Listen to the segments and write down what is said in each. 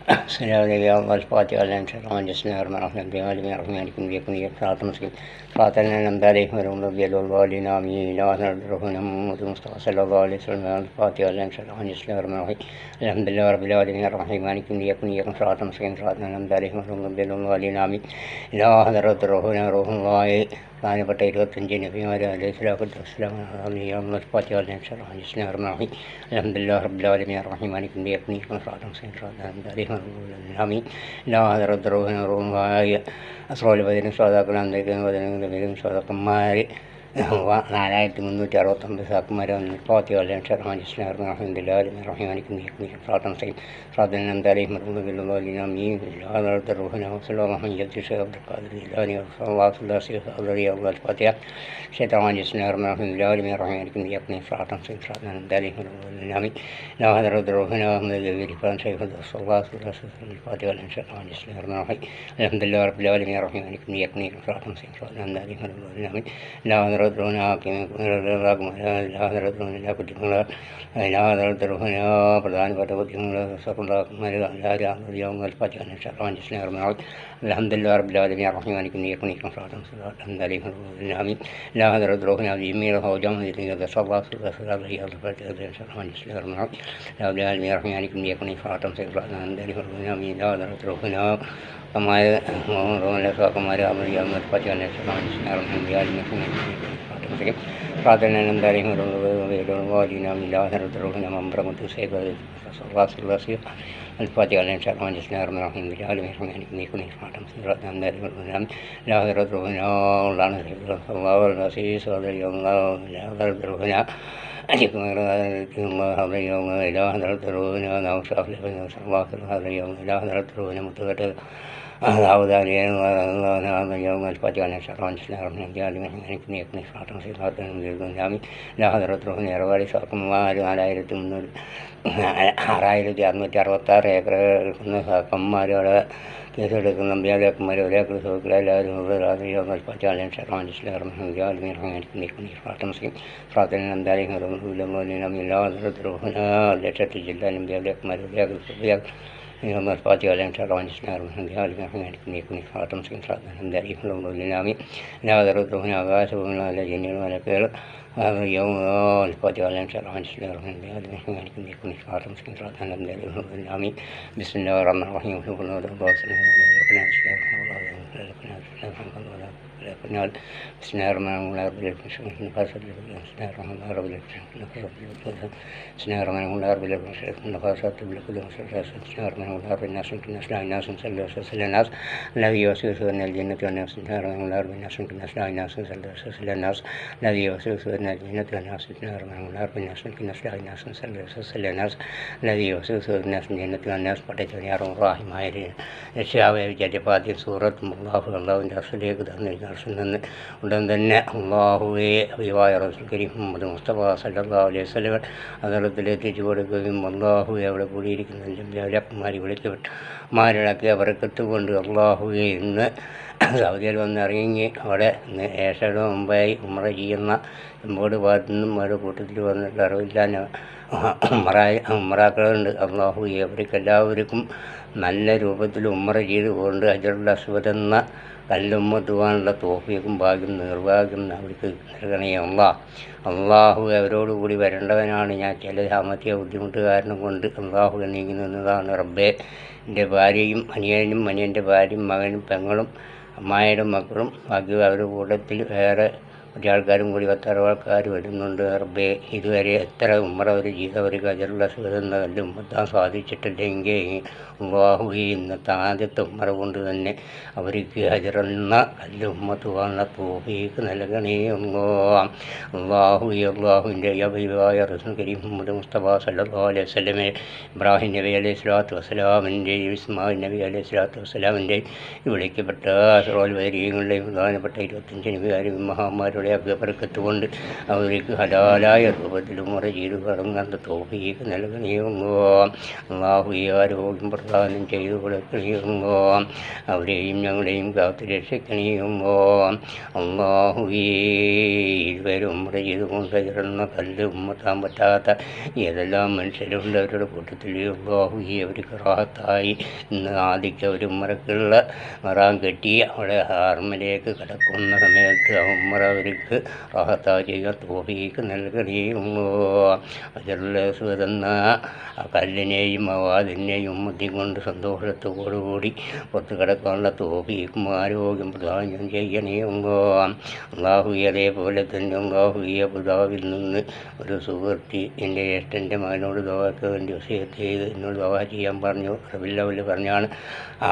السلام عليكم يا الله الفاتحة على شرعان بسم الله الرحمن الرحيم بغالب رحمانكم بيكم صراط المسلمين صراط الذين أنعمت عليهم غير المغضوب عليهم ولا الضالين آمين لا تنظرون محمد المصطفى صلى الله عليه وسلم الفاتحة على شرعان بسم الله الرحمن الرحيم الحمد لله رب العالمين الرحمن مالكم بيكم صراط المسلمين صراط الذين أنعمت عليهم غير المغضوب عليهم ولا الضالين آمين لا تنظرون روح الله പ്രധാനപ്പെട്ട 25 നബിമാരെ അലൈഹി സ്വലാത്തു വസ്സലാം ഫാത്തിഹ ഷറഹ് ബിസ്മില്ലാഹിർ റഹ്മാനിർ റഹീം അൽഹംദുലില്ലാഹി റബ്ബിൽ ആലമീൻ അർറഹീം മാലികി യൗമിദ്ദീൻ ഇയ്യാക നഅ്ബുദു വഇയ്യാക നസ്തഈൻ ലാ റബ്ബുറഹ്മാനിർ അസ്റോൽ ബദീൻ സ്വദാഖുൽ ബദീൻ സ്വദാഖന്മാർ 4369 സാക്കുമാരെ ഫാത്തിഹ ഷറഹ് ബിസ്മില്ലാഹിർ റഹ്മാനിർ റഹീം റഹീമാനിക് സ്വലാത്തു വസ്സലാം صادنا نمداري مرغوب بالله لنا مين هذا الروحنا وصلى الله عليه وسلم عبد القادر الجيلاني وصلى الله عليه وسلم أولي الله الفاتحة شيطان جسنا الرحمن الرحيم الرحمن الرحيم يقني صلاة صلاة نمداري مرغوب بالله مين لا هذا الروحنا من الجبير فان شيخ صلى الله عليه وسلم الفاتحة شيطان جسنا الرحمن الرحيم الحمد لله رب العالمين الرحمن الرحيم يقني صلاة صلاة نمداري مرغوب بالله مين لا هذا الروحنا لا هذا الروحنا لا كل لا هذا الروحنا പ്രധാനപ്പെട്ട اليوم الفاتحة إن شاء الله بسم الله الرحمن الرحيم الحمد لله رب العالمين الرحمن الرحيم يكون صلاة الحمد لله آمين لا هذا روحنا بجميع وجمع إذا صلى الله عليه وسلم إن شاء الله بسم الله الرحمن الرحيم لا هذا العالمين الرحمن الرحيم يكون صلاة الحمد لله آمين لا هذا روحنا كما كما يوم الفاتحة إن شاء الله بسم الله الرحمن الرحيم പ്രാർത്ഥന എന്തായാലും والدينا من الله روحنا مبرم تسيب صلى الله عليه وسلم الفاتحة على إن شاء الله بسم الله الرحمن الرحيم بالعالمين الرحمن يكون إفراطا صراطا دائما والسلام لا هذا روحنا الله نسيب صلى الله عليه وسلم صلى الله لا هذا روحنا أجيكم الله هذا اليوم لا هذا روحنا لا شاف لنا صلى الله هذا اليوم لا هذا روحنا متوتر أعوذ بالله الله هذا اليوم الفاتحة على شرعان بسم الله الرحمن الرحيم يكون يكون إفراطا صراطا دائما لا هذا روحنا روالي صاركم على ആയിരത്തി 666 ഏക്കർ എടുക്കുന്ന സാക്കന്മാരോട് കേസെടുക്കുന്ന നമ്പ്യാലേക്കന്മാർ ഒരേക്കർ സുഹൃത്തുക്കളെ എല്ലാവരും പറ്റാലും ഷർമാൻ പ്രാർത്ഥന എന്തായാലും എല്ലാ ലക്ഷത്തിൽ ജില്ലാ നമ്പ്യാലേക്കന്മാർ ഒരേക്കർ فاتحة على شرعان بسم الله الرحمن الرحيم يكون فاطم سين صلاة دائما للنامي لا ذرته هنا غاسب ولا لجن ولا كير هذا اليوم الفاتحة على شرعان بسم الله الرحمن الرحيم يكون فاطم سين صلاة دائما للنامي بسم الله الرحمن الرحيم بسم الله الرحمن بسم الله الرحمن الرحيم الناس الناس لا الناس صلى الناس الذي يوسوس من الجنة والناس بسم الله الرحمن الرحيم الناس الناس لا الناس صلى الناس الذي يوسوس من الجنة والناس بسم الله الرحمن الرحيم الناس الناس لا الناس صلى الناس الذي يوسوس من الناس الجنة والناس പടച്ചവനെ റഹീമായ രക്ഷാവേ ജഡ്യപാദ്യ സൂറത്ത് അള്ളാഹുവിൻ്റെ അർശിലേക്ക് നിന്ന് ഉടൻ തന്നെ അള്ളാഹുവെ അഭിവായ റസൂൽ കരീം മുഹമ്മദ് മുസ്തഫ സല്ലല്ലാഹു അലൈഹി വസല്ലം അതളത്തിലെത്തിച്ചു കൊടുക്കുകയും അള്ളാഹുവെ അവിടെ കൂടിയിരിക്കുന്ന ജംബിയാലപ്പന്മാരെ വിളിക്കപ്പെട്ടമാരിളക്കി അവർക്കത്ത് കൊണ്ട് അള്ളാഹുവെ ഇന്ന് സൗദിയിൽ വന്നിറങ്ങി അവിടെ ഏഷയുടെ മുമ്പായി ഉമ്ര ചെയ്യുന്ന എമ്പോട് ഭാഗത്തു നിന്നും അവരുടെ കൂട്ടത്തിൽ വന്നിട്ട് അറിവില്ലാൻ ഉമ്രാക്കളുണ്ട് അള്ളാഹുവെ അവർക്കെല്ലാവർക്കും നല്ല രൂപത്തിൽ ഉമ്ര ചെയ്തുകൊണ്ട് അജറുൽ അസ്വദ് എന്ന കല്ലുമ്മത്തുവാനുള്ള തോഫീക്കും ഭാഗ്യം നിർഭാഗ്യം അവർക്ക് നൽകണേ അള്ളാഹു അവരോടുകൂടി വരേണ്ടവനാണ് ഞാൻ ചില സാമ്പത്തിക ബുദ്ധിമുട്ട് കാരണം കൊണ്ട് അള്ളാഹു നീങ്ങി നിന്നതാണ് റബ്ബേ എൻ്റെ ഭാര്യയും അനിയനും അനിയൻ്റെ ഭാര്യയും മകനും പെങ്ങളും അമ്മായിയുടെ മക്കളും ബാക്കി അവരുടെ കൂട്ടത്തിൽ വേറെ ഒരാൾക്കാരും കൂടി 10 ആൾക്കാർ വരുന്നുണ്ട് റബ്ബേ ഇതുവരെ എത്ര ഉമ്ര ഒരു ചെയ്തവർക്ക് അജറുൽ അസ്വദ് എന്ന കല്ല് ഉമ്മത്താൻ സാധിച്ചിട്ടില്ലെങ്കിൽ അള്ളാഹുവേ ഇന്നത്തെ ആദ്യത്തെ ഉമ്ര കൊണ്ട് തന്നെ അവർക്ക് ഹജറെന്ന കല്ല് ഉമ്മത്തുവാനുള്ള തോഫീക്ക് നൽകണേ അള്ളാഹുവിൻ്റെ അഭിവായ റസൂൽ കരീം മുഹമ്മദ് മുസ്തഫ സല്ലല്ലാഹു അലൈഹി വസല്ലമെ ഇബ്രാഹിം നബി അലൈഹി സ്വലാത്തു വസ്സലാമിൻ്റെയും ഇസ്മായിൽ നബി അലൈഹി സ്വലാത്തു വസ്സലാമിൻ്റെയും വിളിക്കപ്പെട്ട അസ്റോൽ വരീങ്ങളുടെയും പ്രധാനപ്പെട്ട 25 നബിമാരും മഹാന്മാരും അവരുടെ അഭ്യപരക്കത്ത് കൊണ്ട് അവർക്ക് ഹലാലായ രൂപത്തിൽ മുറ ചെയ്ത് കടങ്ങാൻ തൗഫീഖ് നൽകണേയുള്ളൂ. അള്ളാഹു ആരോഗ്യം പ്രദാനം ചെയ്തു കൊടുക്കണേയുള്ളൂ. അവരെയും ഞങ്ങളെയും കാത്തു രക്ഷിക്കണേയുള്ളൂ. അള്ളാഹുവേ ഇതുവരെ ഉമ്ര ചെയ്തുകൊണ്ട് ഇറന്ന കല്ല് ഉമ്മത്താൻ പറ്റാത്ത ഏതെല്ലാം മനുഷ്യരുണ്ട് അവരുടെ കൂട്ടത്തിൽ അള്ളാഹുവേ അവർക്ക് റാഹത്തായി ഇന്ന് ആദ്യക്ക് അവർ ഉമ്മറക്കുള്ള മറാൻ കെട്ടി അവിടെ ഹാർമിലേക്ക് കടക്കുന്ന സമയത്ത് ആ ഉമ്മറ അവർക്ക് റാഹത്തായി ചെയ്യാൻ തൗഫീഖ് നൽകണേയുള്ളൂ. അജറുൽ ആ കല്ലിനെയും ആ വാതിലിനെയും കൊണ്ട് സന്തോഷത്തോടുകൂടി പുറത്ത് കിടക്കാനുള്ള തൗഫീഖും ആരോഗ്യം പ്രദാനം ചെയ്യണേയുള്ളൂ. അള്ളാഹു അതേപോലെ തന്നെ അള്ളാഹു അബുദാബിൽ നിന്ന് ഒരു സുഹൃത്തി എൻ്റെ ജ്യേഷ്ഠൻ്റെ മകനോട് ദുആക്ക് വേണ്ടി വസിയത്ത് ചെയ്ത് എന്നോട് ദുആ ചെയ്യാൻ പറഞ്ഞു. റബീഉൽ പറഞ്ഞാണ് ആ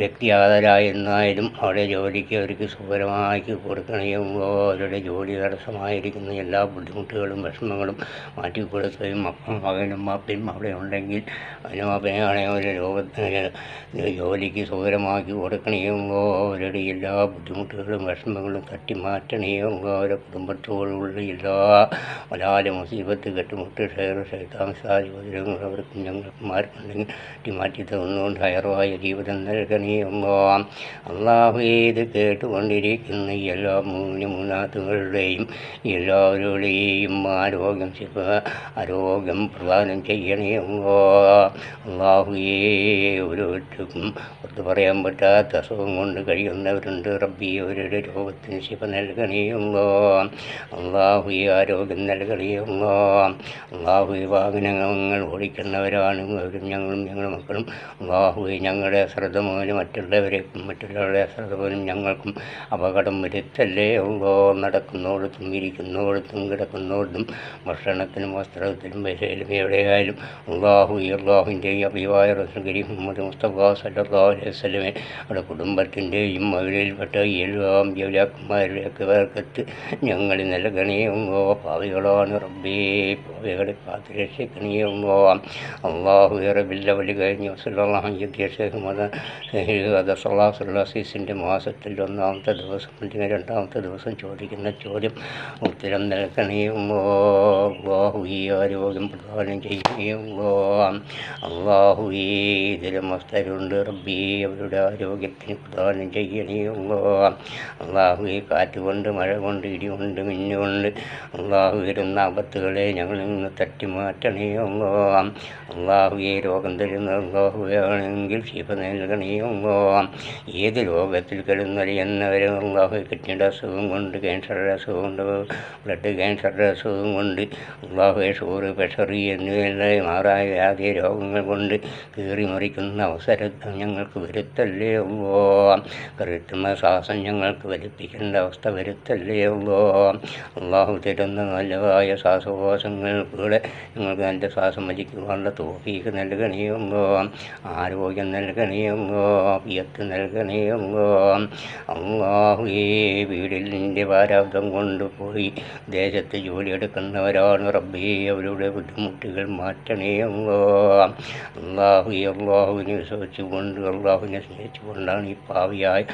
വ്യക്തി ആദരായെന്നായാലും അവിടെ ജോലിക്ക് അവർക്ക് സുഖകരമാക്കി കൊടുക്കണമെന്നോ അവരുടെ ജോലി തടസ്സമായിരിക്കുന്ന എല്ലാ ബുദ്ധിമുട്ടുകളും വിഷമങ്ങളും മാറ്റിക്കൊടുക്കുകയും മകനും മാപ്പയും അവിടെ ഉണ്ടെങ്കിൽ അതിന് മാപ്പയാണെങ്കിൽ ഒരു രോഗത്തിന് ജോലിക്ക് സുഖകരമാക്കി കൊടുക്കണമെന്നോ അവരുടെ എല്ലാ ബുദ്ധിമുട്ടുകളും വിഷമങ്ങളും തട്ടി മാറ്റണമെന്നോ അവരുടെ കുടുംബത്തോടുള്ള എല്ലാ വലാല മുസീബത്ത് കെട്ടുമുട്ട് ശൈത്താംസാചോദരങ്ങൾ അവർക്കും ഞങ്ങൾക്കും ആർക്കുണ്ടെങ്കിൽ മാറ്റി തന്നുകൊണ്ട് ഹയറായ ജീവിതം നൽകണമല്ലോ. അള്ളാഹു ഇത് കേട്ടുകൊണ്ടിരിക്കുന്ന എല്ലാ മൂന്നാത്തുകളുടെയും എല്ലാവരുടെയും ആരോഗ്യം പ്രദാനം ചെയ്യണമല്ലോ. അള്ളാഹുവേ ഓരോരുത്തർക്കും പുറത്ത് പറയാൻ പറ്റാത്ത അസുഖം കൊണ്ട് കഴിയുന്നവരുണ്ട്. റബ്ബി അവരുടെ രോഗത്തിന് ശിഫ നൽകണമല്ലോ. അള്ളാഹുവേ ആരോഗ്യം നൽകണമല്ലോ. അള്ളാഹുവേ വാഹനങ്ങൾ ഓടിക്കുന്നവരാണ് അവരും ഞങ്ങളുടെ മക്കളും. അള്ളാഹുവേ ഞങ്ങളുടെ ശ്രദ്ധ മൂലം മറ്റുള്ളവരുടെ ശ്രദ്ധ പോലും ഞങ്ങൾക്കും അപകടം വരുത്തല്ലേ. ഉള്ളോ നടക്കുന്നോടത്തും ഇരിക്കുന്നോടത്തും കിടക്കുന്നോടത്തും ഭക്ഷണത്തിനും വസ്ത്രത്തിനും പൈസയിലും എവിടെയായാലും അള്ളാഹുവിൻ്റെയും അഭിവായ റസൂൽ കരീം മുഹമ്മദ് മുസ്തഫ സല്ലല്ലാഹു അലൈഹി വസല്ലമയെ അവിടെ കുടുംബത്തിൻ്റെയും അവരിൽപ്പെട്ട എല്ലാം ജൗലാക്കന്മാരുടെയൊക്കെ വർക്കത്ത് ഞങ്ങൾ നൽകണേയുള്ളോ. പാവികളാണ് റബ്ബേ, പാവികളെ കാത്ത് രക്ഷിക്കണേയുള്ളോ. അള്ളാഹു റബ്ബില്ല വലി കഴിഞ്ഞ് സലാസുല്ലാസീസിൻ്റെ മാസത്തിൽ ഒന്നാമത്തെ ദിവസം അല്ലെങ്കിൽ രണ്ടാമത്തെ ദിവസം ചോദിക്കുന്ന ചോദ്യം ഉത്തരം നൽകണേയുള്ളോ. അള്ളാഹു ആരോഗ്യം പ്രദാനം ചെയ്യണേയുള്ളോ. അള്ളാഹു ഇതിലും മസ്തരുണ്ട് റബ്ബി അവരുടെ ആരോഗ്യത്തിന് പ്രദാനം ചെയ്യണേയുള്ളോ. അള്ളാഹു കാറ്റുകൊണ്ട് മഴ കൊണ്ട് ഇടികൊണ്ട് മിന്നുകൊണ്ട് അള്ളാഹു വരുന്ന ആപത്തുകളെ ഞങ്ങളിൽ നിന്ന് തട്ടി മാറ്റണേയുള്ളോ. അള്ളാഹു രോഗം തരുന്ന അള്ളാഹുവാണെങ്കിൽ ശിഫ നൽകണേയുള്ളോ. ഏത് രോഗത്തിൽ കിടന്നറിയുന്നവരും അള്ളാഹു കിഡ്നിയുടെ അസുഖം കൊണ്ട്, ക്യാൻസറുടെ അസുഖം കൊണ്ട്, ബ്ലഡ് ക്യാൻസറുടെ അസുഖം കൊണ്ട്, അള്ളാഹു ഷുഗർ പ്രഷർ എന്നിവയെല്ലാം മാറായ വ്യാധി രോഗങ്ങൾ കൊണ്ട് കീറി മറിക്കുന്ന അവസരത്തിൽ ഞങ്ങൾക്ക് വരുത്തല്ലേ ഉള്ളോ. കൃത്രിമ ശ്വാസം ഞങ്ങൾക്ക് വലിപ്പിക്കേണ്ട അവസ്ഥ വരുത്തല്ലേ ഉള്ളോ. അള്ളാഹു തരുന്ന നല്ലതായ ശ്വാസകോശങ്ങളിലൂടെ ഞങ്ങൾക്ക് നല്ല ശ്വാസം വലിക്കുവാനുള്ള തൗഫീഖ് നൽകണേയുള്ളോ. ആരോഗ്യം നൽകണേയുള്ളോ. അഫിയത്ത് നൽകണേയുള്ളോ. അള്ളാഹു വീടിൽ നിൻ്റെ പ്രാരാബ്ദം കൊണ്ടുപോയി ദേശത്ത് ജോലിയെടുക്കുന്നവരാണ് റബ്ബേ അവരുടെ ബുദ്ധിമുട്ടുകൾ മാറ്റണേയുള്ളോ. അള്ളാഹുവിനെ വിശ്വസിച്ചുകൊണ്ട് അള്ളാഹുവിനെ സ്നേഹിച്ചുകൊണ്ടാണ് ഈ പാവിയായി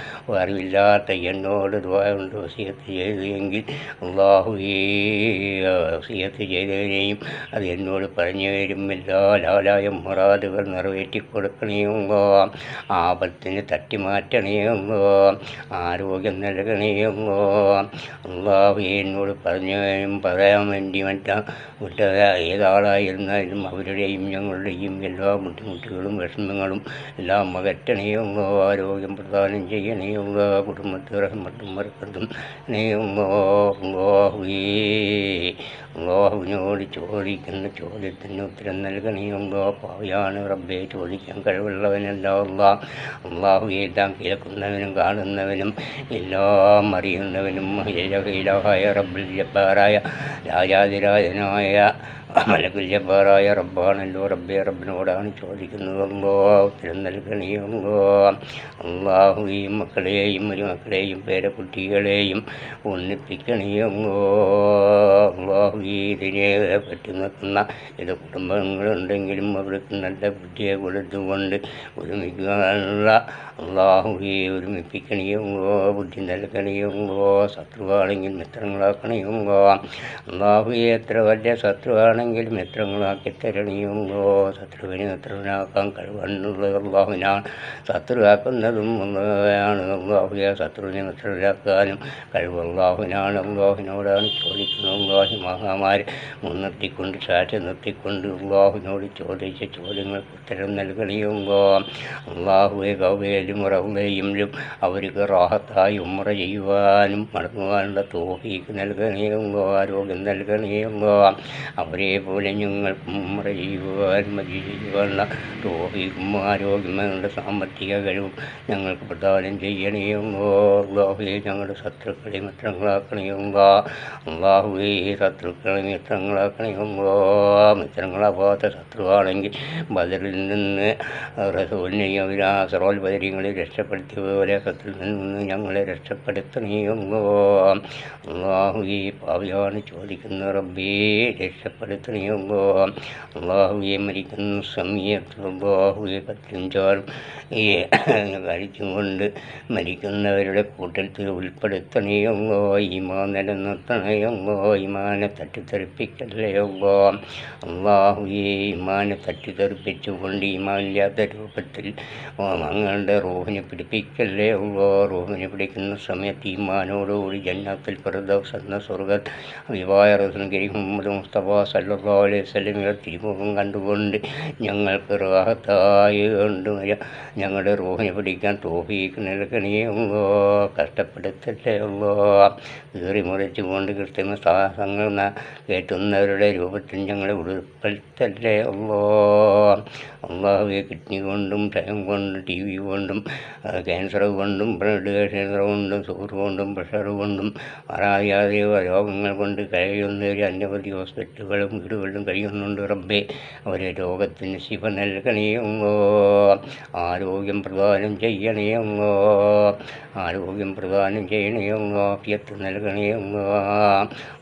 അറിവില്ലാത്ത എന്നോട് ദുആ കൊണ്ട് വസിയത്ത് ചെയ്തെങ്കിൽ വസിയത്ത് ചെയ്തതിനെയും അത് എന്നോട് പറഞ്ഞു തരും എല്ലാ ലാലായ മുറാദുകൾ നിറവേറ്റി കൊടുക്കണേയുള്ളോ. ആപത്തിന് തട്ടി മാറ്റണേയുള്ളോ. ആരോഗ്യം നൽകണേയുള്ളോ. അള്ളാഹു എന്നോട് പറയാൻ വേണ്ടി ഏതാളായിരുന്നാലും അവരുടെയും ഞങ്ങളുടെയും എല്ലാ ബുദ്ധിമുട്ടുകളും വിഷമങ്ങളും എല്ലാം അകറ്റണേയുള്ളോ. ആരോഗ്യം പ്രദാനം ചെയ്യണേയുള്ളോ. കുടുംബത്തിൽ റഹ്മത്തും ബർക്കത്തും നെയ്യുള്ളോ. അള്ളാഹുവിനോട് ചോദിക്കുന്ന ചോദ്യത്തിന് ഉത്തരം നൽകണേയുള്ളോ. പാവയാണ് റബ്ബെ, ചോദിക്കാൻ കഴിവുള്ളവനല്ല അള്ളാഹു എല്ലാം കേൾക്കുന്നവനും കാണുന്നവനും എല്ലാം അറിയുന്നവനും ഇലാഹായ റബ്ബുൽ ജബ്ബാറായ രാജാതിരാജനായ മലക്കുൽ ജബ്ബാറായ റബ്ബാണല്ലോ. റബ്ബെ റബ്ബിനോടാണ് ചോദിക്കുന്നത്. ഉത്തരം നൽകണമല്ലോ. അള്ളാഹു ഈ മക്കളെയും മരുമക്കളെയും പേരക്കുട്ടികളെയും ഒന്നിപ്പിക്കണമല്ലോ. അള്ളാഹു ഇതിനെ പറ്റി നിൽക്കുന്ന ഇത് കുടുംബങ്ങളുണ്ടെങ്കിലും അവർക്ക് നല്ല ബുദ്ധിയെ കൊടുത്തുകൊണ്ട് ഒരുമിക്കാനുള്ള അള്ളാഹു ഒരുമിപ്പിക്കണമല്ലോ. ബുദ്ധി നൽകണമല്ലോ. ശത്രുവാണെങ്കിൽ മിത്രങ്ങളാക്കണമല്ലോ. അള്ളാഹു എത്ര വലിയ ശത്രുവാണെങ്കിൽ മിത്രങ്ങളാക്കി തരണമല്ലോ. ശത്രുവിനെ മിത്രനാക്കാൻ കഴിവുള്ളത് അള്ളാഹുവിനാണ്. ശത്രുവാക്കുന്നതും അള്ളാഹുവാണ്. അള്ളാഹുയെ ശത്രുവിനെ മിത്രരാക്കാനും കഴിവ് അള്ളാഹുവിനാണ്. അള്ളാഹുവിനോടാണ് ചോദിക്കുന്നത്. അള്ളാഹു മഹാമാരി മുൻനിർത്തിക്കൊണ്ട് സാക്ഷി നിർത്തിക്കൊണ്ട് അള്ളാഹുവിനോട് ചോദിച്ച ചോദ്യങ്ങൾക്ക് ഉത്തരം നൽകണമല്ലോ. അള്ളാഹുവെ കൗബയിലും റൗളയിലും അവർക്ക് റാഹത്തായി ഉംറ ചെയ്യുവാനും മടങ്ങുവാനുള്ള തൗഫീഖ് നൽകണമല്ലോ. ആരോഗ്യം നൽകണമല്ലോ. അവരെ പോലെ ഞങ്ങൾക്ക് ഉംറ ചെയ്യുവാനും ഹജ്ജ് ചെയ്യുവാനുള്ള തൗഫീഖും ആരോഗ്യങ്ങളുടെ സാമ്പത്തിക കഴിവും ഞങ്ങൾക്ക് പ്രദാനം ചെയ്യണമല്ലോ. അള്ളാഹുവെ ഞങ്ങളുടെ ശത്രുക്കളെ മിത്രങ്ങളാക്കണമല്ലോ. അള്ളാഹുവെ ശത്രുക്കളെ മിത്രങ്ങളാക്കണമല്ലോ. മിത്രങ്ങളാവാത്ത ശത്രുവാണെങ്കിൽ ബദറിൽ നിന്ന് റസൂലിനെയും അവരാസറോൽ ബദരീങ്ങളെ രക്ഷപ്പെടുത്തിയ പോലെ ശത്രുവിൽ നിന്ന് ഞങ്ങളെ രക്ഷപ്പെടുത്തണമല്ലോ. അള്ളാഹുവെ പാവിയാണ് ചോദിക്കുന്ന റബ്ബേ രക്ഷപ്പെടുത്തണമല്ലോ. അള്ളാഹുവെ മരിക്കുന്ന സമയത്ത് അള്ളാഹുവെ കത്തിഞ്ചാറും കഴിച്ചും കൊണ്ട് മരിക്കുന്നവരുടെ കൂട്ടത്തിൽ ഉൾപ്പെടുത്തണമല്ലോ. ഈമാൻ നിലനിർത്തണമല്ലോ. ഈമാനെ തട്ടിത്തെറിപ്പിക്കല്ലയോ. അള്ളാഹുവെ ഈമാനെ തട്ടിത്തെറിപ്പിച്ചുകൊണ്ട് ഈമാനില്ലാത്ത രൂപത്തിൽ ഞങ്ങളുടെ റൂഹിനെ പിടിപ്പിക്കല്ലേ ഉള്ളോ. റൂഹിനെ പിടിക്കുന്ന സമയത്ത് ഈമാനോടുകൂടി ജന്നത്തുൽ ഫിർദൗസ് എന്ന സ്വർഗ്ഗത്തിൽ ഹബീബായ റസൂൽ കരീം മുഹമ്മദ് മുസ്തഫ സല്ലല്ലാഹു അലൈഹി വസല്ലമയുടെ തിരുമുഖം കണ്ടുകൊണ്ട് ഞങ്ങൾക്ക് റാഹത്തായി കൊണ്ടുവരിക. ഞങ്ങളുടെ റൂഹിനെ പിടിക്കാൻ തൗഫീഖ് നൽകണേ ഉള്ളോ. കഷ്ടപ്പെടുത്തല്ലേ ഉള്ളോ. കീറി മുറിച്ചു കൊണ്ട് കൃത്രിമ സാഹസങ്ങൾ കേട്ടുന്നവരുടെ രൂപത്തിൽ ഞങ്ങളെ ഉൾപ്പെടുത്തല്ലേ ഉള്ളോ. അള്ളാഹുവെ കിഡ്നി കൊണ്ടും ഭയം കൊണ്ടും ടി വി കൊണ്ടും ക്യാൻസർ കൊണ്ടും ബ്ലഡ് ക്യാൻസർ കൊണ്ടും ഷുഗർ കൊണ്ടും പ്രഷർ കൊണ്ടും അറിയാതെ രോഗങ്ങൾ കൊണ്ട് കഴിയുന്നവർ അനവധി ഹോസ്പിറ്റലുകളും വീടുകളിലും കഴിയുന്നുണ്ട്. റബ്ബെ അവരെ രോഗത്തിന് ശിഫ നൽകണേയുമോ. ആരോഗ്യം പ്രദാനം ചെയ്യണേയുമോ. ആരോഗ്യം പ്രദാനം ചെയ്യണേയുമോ. ആഫിയത്ത് നൽകണേയുമോ.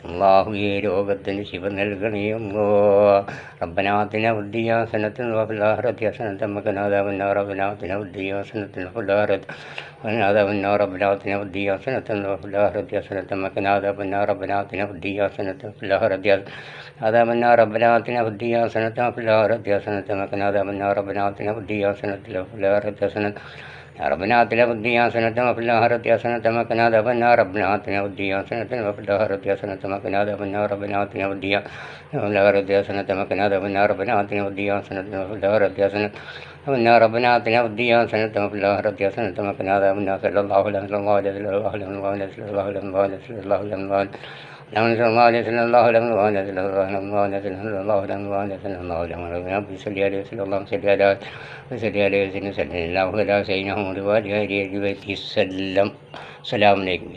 അള്ളാഹുവെ രോഗത്തിന് ശിഫ നൽകണേയുമോ. റബ്ബനാ ആതിനാ ഫിദ്ദുനിയ ഹസനത്തൻ വഫിൽ ആഖിറതി ഹസനത്തൻ വഖിനാ അദാബന്നാർ. റബ്ബനാ ആതിനാ ഫിദ്ദുനിയ ഹസനത്തൻ വഫിൽ ആഖിറതി വഖിനാ അദാബന്നാർ. റബ്ബനാ ആതിനാ ഫിദ്ദുനിയ ഹസനത്തൻ വഫിൽ ആഖിറതി ഹസനത്തൻ വഖിനാ അദാബന്നാർ. റബ്ബനാ ആതിനാ ഫിദ്ദുനിയ ഹസനത്തൻ വഫിൽ ആഖിറതി അദാബന്നാർ. റബ്ബനാ ആതിനാ ഫിദ്ദുനിയ ഹസനത്തൻ വഫിൽ ആഖിറതി ഹസനത്തൻ വഖിനാ അദാബന്നാർ. റബ്ബനാ ആതിനാ ഫിദ്ദുനിയ ഹസനത്തൻ വഫിൽ ആഖിറതി ഹസനത്തൻ ربنا آتنا في الدنيا حسنة وفي الآخرة حسنة وقنا عذاب النار. ربنا آتنا في الدنيا حسنة وفي الآخرة حسنة وقنا عذاب النار. ربنا آتنا في الدنيا والآخرة حسنة وقنا عذاب النار. ربنا آتنا في الدنيا حسنة وفي الآخرة حسنة والنار. ربنا آتنا في الدنيا حسنة وفي الآخرة حسنة وقنا عذاب النار. صلى الله عليه وسلم. الله عليه وسلم. الله عليه وسلم. الله عليه وسلم. الله عليه وسلم. الله عليه وسلم. الله عليه وسلم. الله عليه وسلم. الله عليه وسلم. الله عليه وسلم. الله عليه وسلم. الله عليه وسلم. الله عليه وسلم. الله عليه وسلم. الله عليه وسلم. صلى عليه وسلم. اللهم صل على وسلم عليه وسلم. صلى الله على سيدنا محمد وعلى آله وسلم. السلام عليكم.